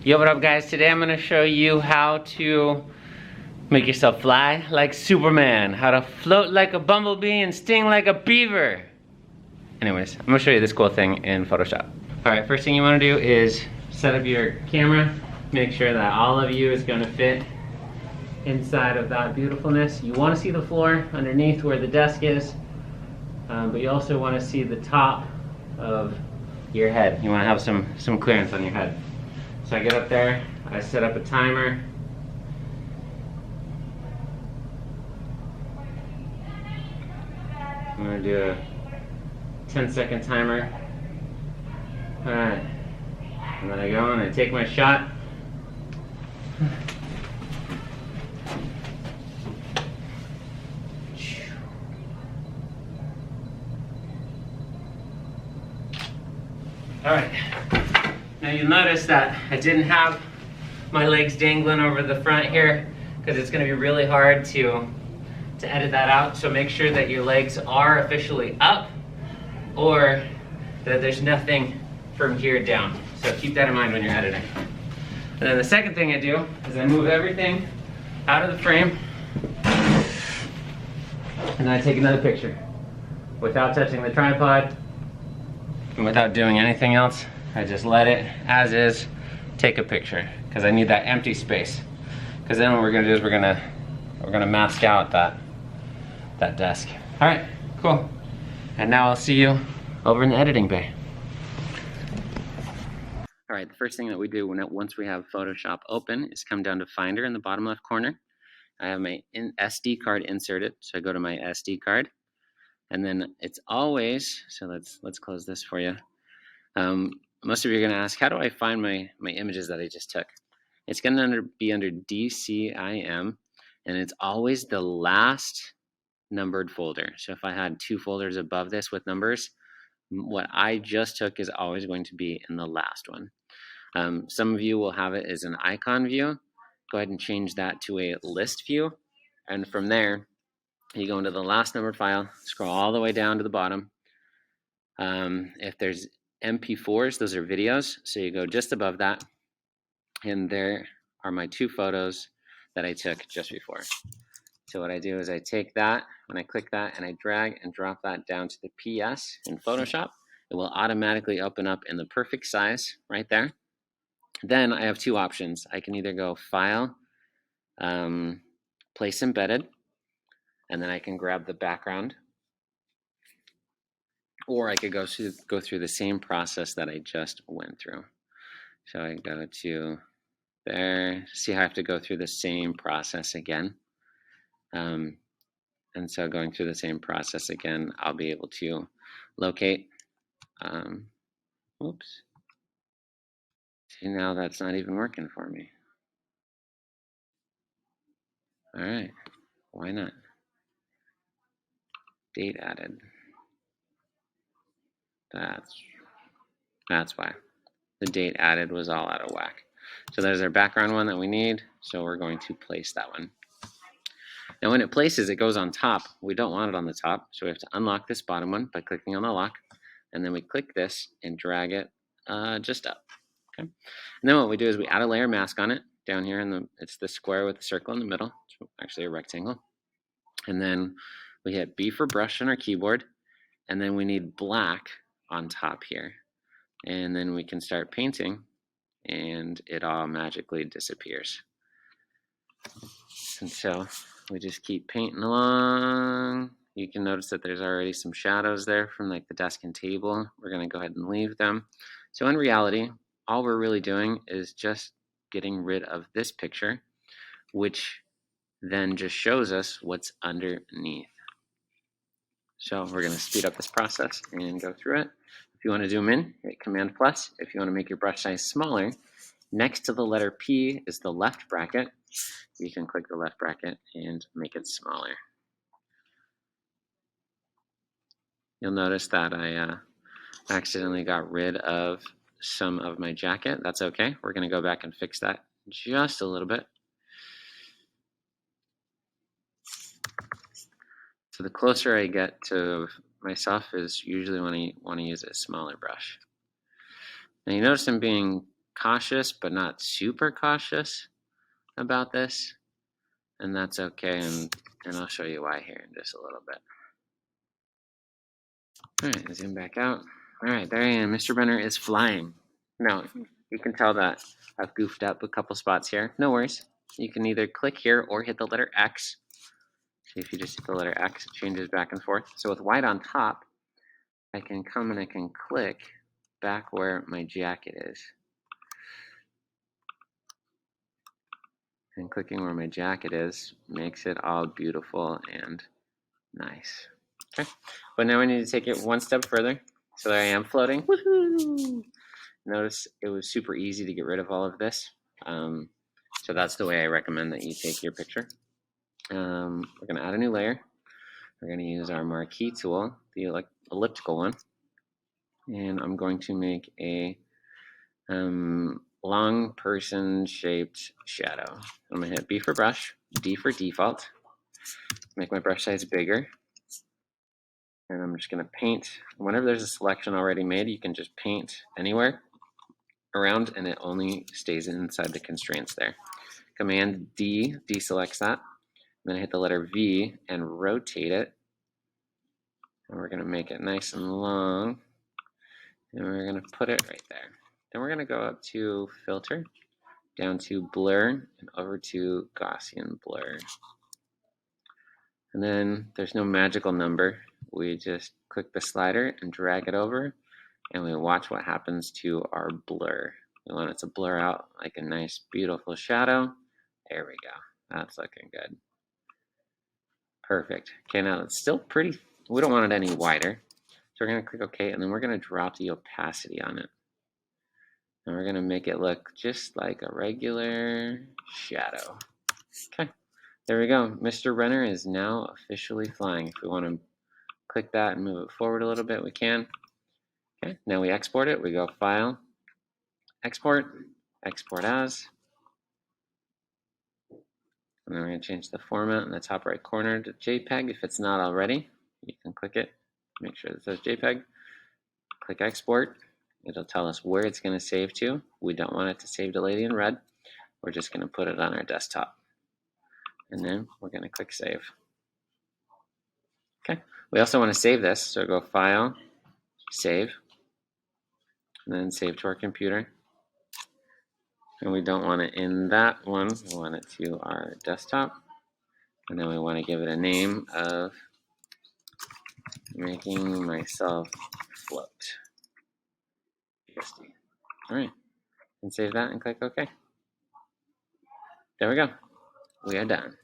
Yo, what up guys? Today I'm going to show you how to make yourself fly like Superman, how to float like a bumblebee and sting like a beaver. Anyways, I'm going to show you this cool thing in Photoshop. Alright, first thing you want to do is set up your camera. Make sure that all of you is going to fit inside of that beautifulness. You want to see the floor underneath where the desk is, but you also want to see the top of your head. You want to have some clearance on your head. So I get up there, I set up a timer. I'm going to do a 10-second timer. Alright, and then I go and I take my shot. Alright, now you'll notice that I didn't have my legs dangling over the front here because it's going to be really hard to edit that out. So make sure that your legs are officially up or that there's nothing from here down. So keep that in mind when you're editing. And then the second thing I do is I move everything out of the frame and then I take another picture without touching the tripod and without doing anything else. I just let it as is, take a picture, because I need that empty space. Because then what we're gonna do is we're gonna mask out that desk. All right, cool. And now I'll see you over in the editing bay. All right, the first thing that we do once we have Photoshop open is come down to Finder in the bottom left corner. I have my SD card inserted, so I go to my SD card, and then it's always, so let's close this for you. Most of you are going to ask, how do I find my images that I just took? It's going to be under DCIM, and it's always the last numbered folder. So if I had two folders above this with numbers, what I just took is always going to be in the last one. Some of you will have it as an icon view. Go ahead and change that to a list view, and from there, you go into the last numbered file, scroll all the way down to the bottom. If there's MP4s, those are videos, so you go just above that, and there are my two photos that I took just before. So what I do is I take that, when I click that, and I drag and drop that down to the PS in Photoshop. It will automatically open up in the perfect size right there. Then I have two options. I can either go File, Place Embedded, and then I can grab the background, or I could go through the same process that I just went through. So I go to there, see how I have to go through the same process again. And so going through the same process again, I'll be able to locate, oops. See, now that's not even working for me. All right, why not? Date added. That's why. The date added was all out of whack. So there's our background one that we need, so we're going to place that one. Now when it places, it goes on top. We don't want it on the top, so we have to unlock this bottom one by clicking on the lock, and then we click this and drag it just up. Okay. And then what we do is we add a layer mask on it down here it's the square with the circle in the middle. It's actually a rectangle. And then we hit B for brush on our keyboard, and then we need black on top here. And then we can start painting and it all magically disappears. And so we just keep painting along. You can notice that there's already some shadows there from like the desk and table. We're going to go ahead and leave them. So in reality, all we're really doing is just getting rid of this picture, which then just shows us what's underneath. So we're going to speed up this process and go through it. If you want to zoom in, hit Command+. If you want to make your brush size smaller, next to the letter P is the left bracket. You can click the left bracket and make it smaller. You'll notice that I accidentally got rid of some of my jacket. That's okay. We're going to go back and fix that just a little bit. So the closer I get to myself is usually when I want to use a smaller brush. Now you notice I'm being cautious, but not super cautious about this, and that's okay, and I'll show you why here in just a little bit. All right, zoom back out. All right, there I am. Mr. Brenner is flying. Now, you can tell that I've goofed up a couple spots here. No worries. You can either click here or hit the letter X. See, if you just hit the letter X, it changes back and forth. So with white on top, I can come and I can click back where my jacket is. And clicking where my jacket is makes it all beautiful and nice. Okay, but now I need to take it one step further. So there I am floating. Woohoo! Notice it was super easy to get rid of all of this. So that's the way I recommend that you take your picture. We're going to add a new layer. We're going to use our marquee tool, the elliptical one. And I'm going to make a long person shaped shadow. I'm going to hit B for brush, D for default. Make my brush size bigger. And I'm just going to paint. Whenever there's a selection already made, you can just paint anywhere around and it only stays inside the constraints there. Command D deselects that. Then I hit the letter V and rotate it. And we're going to make it nice and long. And we're going to put it right there. Then we're going to go up to filter, down to blur, and over to Gaussian blur. And then there's no magical number. We just click the slider and drag it over, and we watch what happens to our blur. We want it to blur out like a nice, beautiful shadow. There we go. That's looking good. Perfect. Okay, now it's still pretty, we don't want it any wider. So we're going to click OK, and then we're going to drop the opacity on it. And we're going to make it look just like a regular shadow. Okay, there we go. Mr. Renner is now officially flying. If we want to click that and move it forward a little bit, we can. Okay, now we export it. We go File, Export, Export As. And then we're going to change the format in the top right corner to JPEG. If it's not already, you can click it. Make sure it says JPEG. Click Export. It'll tell us where it's going to save to. We don't want it to save to Lady in Red. We're just going to put it on our desktop. And then we're going to click Save. Okay. We also want to save this, so go File, Save, and then save to our computer. And we don't want it in that one. We want it to our desktop. And then we want to give it a name of Making Myself Float. All right. And save that and click OK. There we go. We are done.